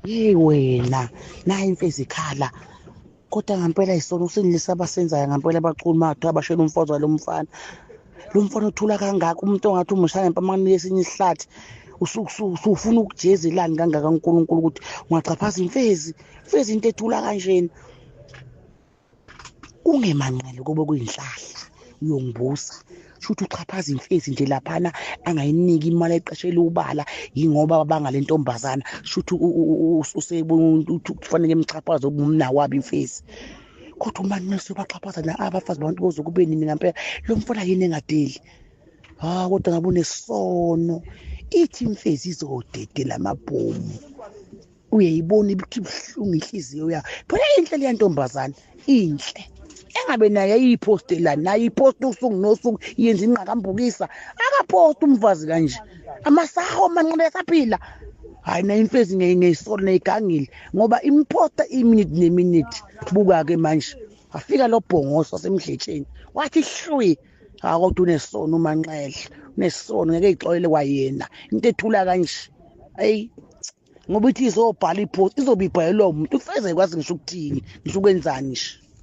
Hey wena, nayi imfezi ikhala. Kodwa ngempela isona usinilisa abasenzayo ngempela abaqulmathu abashela umfozo walo mfana. Lo mfana uthula kangaka umuntu ongathi umushaya ngempama esinye isihlathi. Usufuna ukujezelani kangaka uNkulunkulu ukuthi ungachaphaza imfezi. Imfezi into ethula kanjena. Ungemanqele kube kuyinhlahla uyongibusa. Shuthi uchaphaza imfezi nje laphana angayiniki imali eqeshele ubala yingoba bangale ntombazana shuthi usebona ukuthi kufanele emchaphaze ubumna wabi imfezi. Kodwa umani mase baxhaphaza la abafazi bantu boze kube nini ngempela lo mfana yini engadeli. Kodwa ngabe unesono. Ithi imfezi izodedela amabhomu. Uyayibona ibuhlungu inhliziyo yakho. Phela inhle le ntombazana inhle. Engabe naye ayiphostela naye ipost usuku nosuku yenza inqakambukisa akapost umfazi kanje amasaho amanqele esaphila hayi na imfezi ngeyisolo neyigangile ngoba imposta iminute neminute buka ke manje afika lo bhongoso wasemdletsheni wathi hlwi kodwa unesono umanqele unesono ngeke ixolele kwayena into ethula kanje ayi ngoba ithi izobhala ipost izobe ibhalelwa umuntu ufeze kwazi ngisho ukuthini ngisho ukwenzani nje.